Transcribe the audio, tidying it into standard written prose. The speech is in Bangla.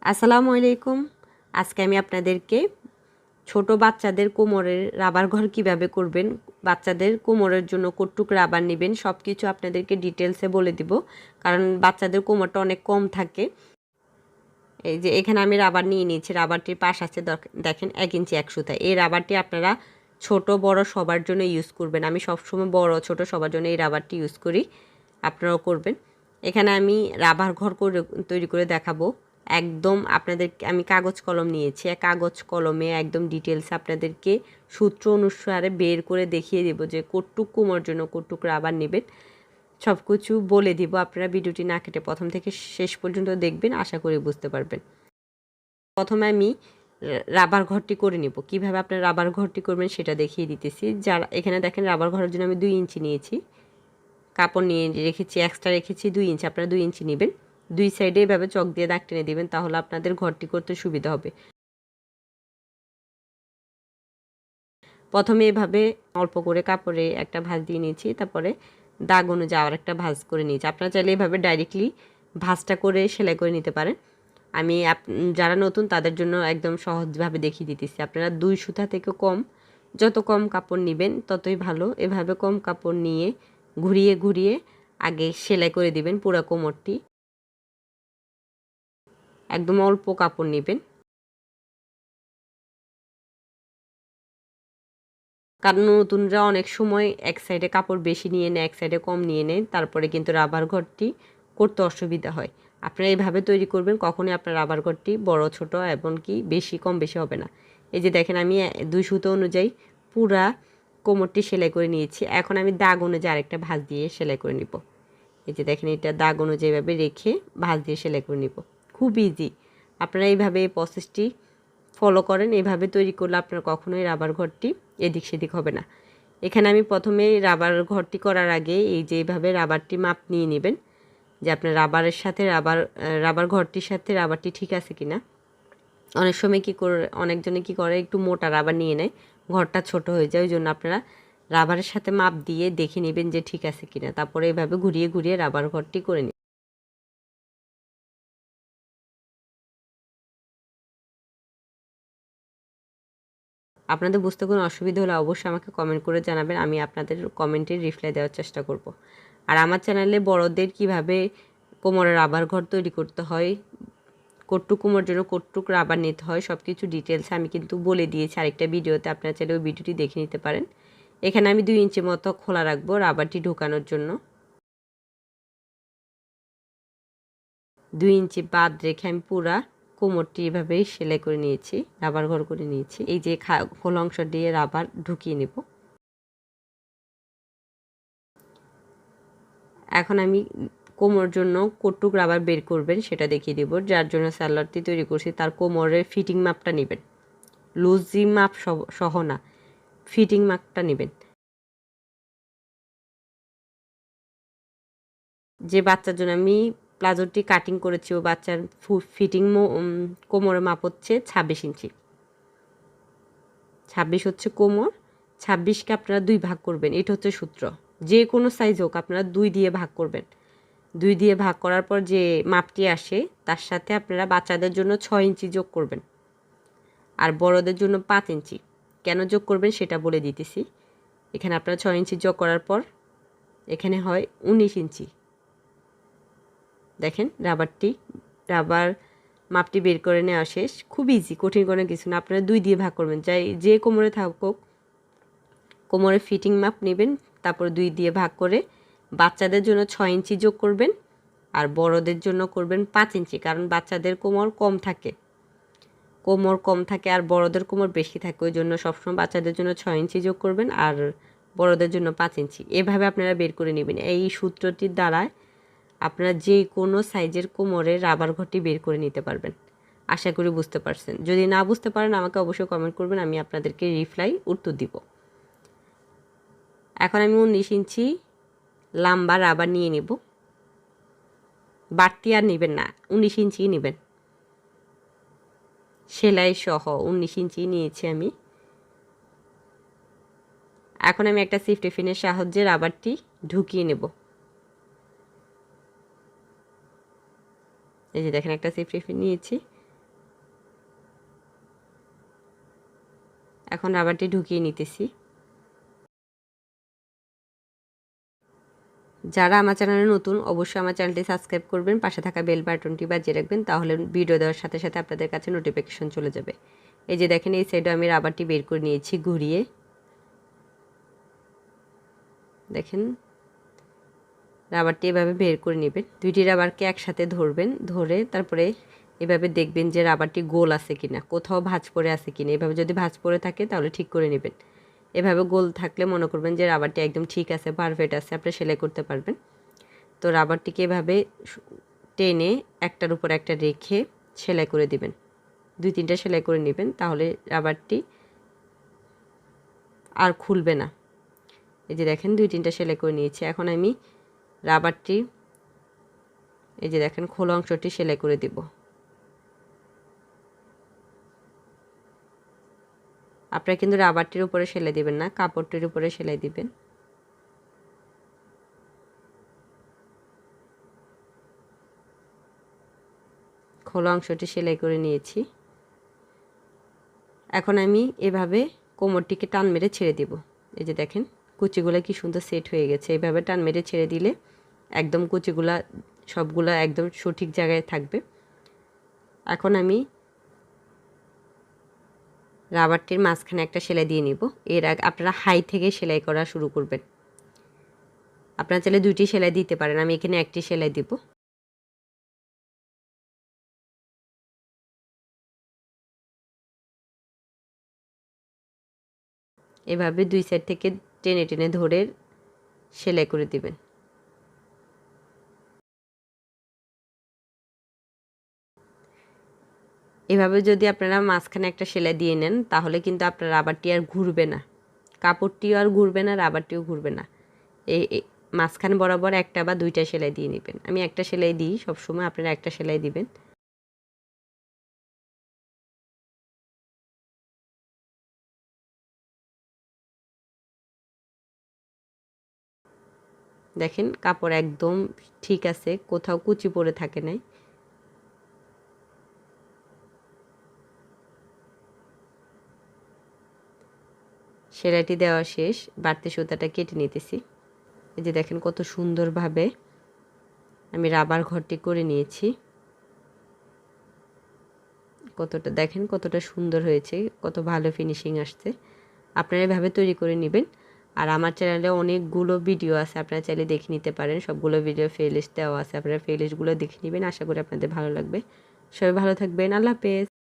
আসসালামু আলাইকুম। আজকে আমি আপনাদেরকে ছোট বাচ্চাদের কোমরের রাবার ঘর কিভাবে করবেন, বাচ্চাদের কোমরের জন্য কতটুক রাবার নেবেন সব কিছু আপনাদেরকে ডিটেলসে বলে দিব। কারণ বাচ্চাদের কোমরটা অনেক কম থাকে। এই যে এখানে আমি রাবার নিয়ে নিয়েছি, রাবারটির পাশ আছে দেখেন 1 ইঞ্চি 1 সুতা। এই রাবারটি আপনারা ছোট বড় সবার জন্য ইউজ করবেন। আমি সবসময় বড় ছোট সবার জন্য এই রাবারটি ইউজ করি, আপনারাও করবেন। এখানে আমি রাবার ঘর তৈরি করে দেখাবো। একদম আপনাদেরকে আমি কাগজ কলম নিয়েছি, কাগজ কলমে একদম ডিটেলস আপনাদেরকে সূত্র অনুসারে বের করে দেখিয়ে দেব যে কতটুক কোমর জন্য কতটুক রাবার নেবেন, সব কিছু বলে দিব। আপনারা ভিডিওটি না কেটে প্রথম থেকে শেষ পর্যন্ত দেখবেন, আশা করি বুঝতে পারবেন। প্রথমে আমি রাবার ঘরটি করে নিব। কিভাবে আপনারা রাবার ঘরটি করবেন সেটা দেখিয়ে দিতেছি। যারা এখানে দেখেন রাবার ঘরের জন্য আমি 2 ইঞ্চি নিয়েছি, কাপড় নিয়ে রেখেছি, এক্সট্রা রেখেছি 2 ইঞ্চি। আপনারা 2 ইঞ্চি নেবেন, দুই সাইডে এভাবে চক দিয়ে দাগ টেনে দিবেন, তাহলে আপনাদের ঘরটি করতে সুবিধা হবে। প্রথমে এভাবে অল্প করে কাপড়ে একটা ভাঁজ দিয়ে নিয়েছি, তারপরে দাগ অনুযায়ী আবার একটা ভাঁজ করে নিয়েছি। আপনারা চাইলে এভাবে ডাইরেক্টলি ভাঁজটা করে সেলাই করে নিতে পারেন। আমি যারা নতুন তাদের জন্য একদম সহজভাবে দেখিয়ে দিতেছি। আপনারা 2 সুতা থেকে কম, যত কম কাপড় নেবেন ততই ভালো। এভাবে কম কাপড় নিয়ে ঘুরিয়ে ঘুরিয়ে আগে সেলাই করে দিবেন পুরো কোমরটি। একদম অল্প কাপড় নেবেন, কারণ নতুনরা অনেক সময় এক সাইডে কাপড় বেশি নিয়ে নেয়, এক সাইডে কম নিয়ে নেয়, তারপরে কিন্তু রাবার ঘরটি করতে অসুবিধা হয়। আপনারা এইভাবে তৈরি করবেন, কখনোই আপনার রাবার ঘরটি বড় ছোট এমনকি বেশি কম বেশি হবে না। এই যে দেখেন আমি 2 সুতো অনুযায়ী পুরা কোমরটি সেলাই করে নিয়েছি। এখন আমি দাগ অনুযায়ী আরেকটা ভাঁজ দিয়ে সেলাই করে নিব। এই যে দেখেন এটা দাগ অনুযায়ী এভাবে রেখে ভাঁজ দিয়ে সেলাই করে নিব। খুব ইজি। আপনারা এইভাবে এই প্রসেসটি ফলো করেন, এভাবে তৈরি করলে আপনার কখনোই রাবার ঘরটি এদিক সেদিক হবে না। এখানে আমি প্রথমে রাবার ঘরটি করার আগে এই যে এইভাবে রাবারটি মাপ নিয়ে নেবেন, যে আপনার রাবারের সাথে রাবার ঘরটির সাথে রাবারটি ঠিক আছে কিনা। অনেক সময় অনেকজনে কি করে একটু মোটা রাবার নিয়ে নেয়, ঘরটা ছোট হয়ে যায়। ওই জন্য আপনারা রাবারের সাথে মাপ দিয়ে দেখে নেবেন যে ঠিক আছে কিনা, তারপরে এইভাবে ঘুরিয়ে ঘুরিয়ে রাবার ঘরটি করে নিন। আপনাদের বুঝতে কোনো অসুবিধা হলে অবশ্যই আমাকে কমেন্ট করে জানাবেন, আমি আপনাদের কমেন্টের রিপ্লাই দেওয়ার চেষ্টা করব। আর আমার চ্যানেলে বড়দের কিভাবে কোমরের রাবার ঘর তৈরি করতে হয়, কট্টুক কোমর জন্য কট্টুক রাবার নিতে হয়, সব কিছু ডিটেলস আমি কিন্তু বলে দিয়েছি আরেকটা ভিডিওতে, আপনারা চাইলে ওই ভিডিওটি দেখে নিতে পারেন। এখানে আমি 2 ইঞ্চি মতো খোলা রাখবো রাবারটি ঢোকানোর জন্য। 2 ইঞ্চি বাদ রেখে আমি পুরা কোমরটি এভাবেই সেলাই করে নিয়েছি, রাবার ঘর করে নিয়েছি। এই যে খোলা অংশ দিয়ে রাবার ঢুকিয়ে নেব। এখন আমি কোমর জন্য কতটুক রাবার বের করবেন সেটা দেখিয়ে দেব। যার জন্য সালোয়ারটি তৈরি করছি তার কোমরের ফিটিং মাপটা নেবেন, লুজি মাপ সহ না, ফিটিং মাপটা নেবেন। যে বাচ্চার জন্য আমি প্লাজোটি কাটিং করেছি ও বাচ্চার ফিটিং কোমরের মাপ হচ্ছে 26 ইঞ্চি। 26 হচ্ছে কোমর, 26কে আপনারা 2 ভাগ করবেন, এটা হচ্ছে সূত্র। যে কোনো সাইজ হোক আপনারা 2 দিয়ে ভাগ করবেন। 2 দিয়ে ভাগ করার পর যে মাপটি আসে তার সাথে আপনারা বাচ্চাদের জন্য 6 ইঞ্চি যোগ করবেন, আর বড়দের জন্য 5 ইঞ্চি। কেন যোগ করবেন সেটা বলে দিতেছি। এখানে আপনারা 6 ইঞ্চি যোগ করার পর এখানে হয় 19 ইঞ্চি। দেখেন রাবার মাপটি বের করে নেওয়া শেষ। খুব ইজি, কঠিন কোনো কিছু না। আপনারা 2 দিয়ে ভাগ করবেন, চাই যে কোমরে থাকুক কোমরের ফিটিং মাপ নেবেন, তারপর 2 দিয়ে ভাগ করে বাচ্চাদের জন্য 6 ইঞ্চি যোগ করবেন, আর বড়দের জন্য করবেন 5 ইঞ্চি। কারণ বাচ্চাদের কোমর কম থাকে আর বড়দের কোমর বেশি থাকে, ওই জন্য সবসময় বাচ্চাদের জন্য 6 ইঞ্চি যোগ করবেন আর বড়দের জন্য 5 ইঞ্চি। এভাবে আপনারা বের করে নেবেন। এই সূত্রটির দ্বারা আপনারা যে কোনো সাইজের কোমরের রাবার ঘরটি বের করে নিতে পারবেন। আশা করি বুঝতে পারছেন। যদি না বুঝতে পারেন আমাকে অবশ্যই কমেন্ট করবেন, আমি আপনাদেরকে উত্তর দিব। এখন আমি 19 ইঞ্চি লম্বা রাবার নিয়ে নেব, বাড়তি আর নেবেন না, 19 ইঞ্চি নেবেন। সেলাই সহ 19 ইঞ্চি নিয়েছি আমি। এখন আমি একটা সিফটি পিনের সাহায্যে রাবারটি ঢুকিয়ে নেব। এই যে দেখেন একটা সিফটি পিন নিয়েছি, এখন রাবারটি ঢুকিয়ে নিতেছি। যারা আমার চ্যানেলে নতুন অবশ্যই আমার চ্যানেলটি সাবস্ক্রাইব করবেন, পাশে থাকা বেল বাটনটি বাজিয়ে রাখবেন, তাহলে ভিডিও দেওয়ার সাথে সাথে আপনাদের কাছে নোটিফিকেশন চলে যাবে। এই যে দেখেন এই সাইডে আমি রাবারটি বের করে নিয়েছি ঘুরিয়ে। দেখেন রাবারটি এভাবে বের করে নেবেন। দুইটি রাবারকে একসাথে ধরবেন, ধরে তারপরে এভাবে দেখবেন যে রাবারটি গোল আছে কিনা, কোথাও ভাঁজ পড়ে আছে কিনা। এভাবে যদি ভাঁজ পড়ে থাকে তাহলে ঠিক করে নেবেন। এভাবে গোল থাকলে মনে করবেন যে রাবারটি একদম ঠিক আছে, পারফেক্ট আছে, আপনি সেলাই করতে পারবেন। তো রাবারটিকে এভাবে টেনে একটার উপর একটা রেখে সেলাই করে দিবেন। 2-3টা সেলাই করে নেবেন, তাহলে রাবারটি আর খুলবে না। এই যে দেখেন 2-3টা সেলাই করে নিয়েছি। এখন আমি রাবারটি এই যে দেখেন খোলা অংশটি সেলাই করে দিব। আপনারা কিন্তু রাবারটির উপরে সেলাই দিবেন না, কাপড়টির উপরে সেলাই দিবেন। খোলা অংশটি সেলাই করে নিয়েছি। এখন আমি এভাবে কোমরটিকে টান মেরে ছেড়ে দিব। এই যে দেখেন কুচিগুলো কি সুন্দর সেট হয়ে গেছে। এভাবে টান মেরে ছেড়ে দিলে একদম কুচিগুলা সবগুলা একদম সঠিক জায়গায় থাকবে। এখন আমি রাবারটির মাঝখানে একটা সেলাই দিয়ে নিব। এর আগে আপনারা হাই থেকে সেলাই করা শুরু করবেন। আপনারা চাইলে 2টি সেলাই দিতে পারেন, আমি এখানে 1টি সেলাই দিব। এভাবে 2 সাইড থেকে টেনে টেনে ধরে সেলাই করে দিবেন। এভাবে যদি আপনারা মাঝখানে একটা সেলাই দিয়ে নেন তাহলে কিন্তু আপনার রাবারটি আর ঘুরবে না, কাপড়টিও আর ঘুরবে না, রাবারটিও ঘুরবে না। এই মাঝখানে বরাবর একটা বা 2টা সেলাই দিয়ে নেবেন। আমি একটা সেলাই দিই সবসময়, আপনারা একটা সেলাই দিবেন। দেখেন কাপড় একদম ঠিক আছে, কোথাও কুচি পড়ে থাকে নাই। সেলাইটি দেওয়া শেষ, বাড়তি সুতাটা কেটে নিতেছি। এই যে দেখেন কত সুন্দরভাবে আমি রাবার ঘরটি করে নিয়েছি। কতটা দেখেন কতটা সুন্দর হয়েছে, কত ভালো ফিনিশিং আসছে। আপনারা এভাবে তৈরি করে নেবেন। আর আমার চ্যানেলে অনেকগুলো ভিডিও আছে, আপনারা চাইলে দেখে নিতে পারেন। সবগুলো ভিডিও প্লেলিস্ট দেওয়া আছে, আপনারা প্লেলিস্টগুলো দেখে নেবেন। আশা করি আপনাদের ভালো লাগবে। সবাই ভালো থাকবেন। আল্লাহ হাফেজ।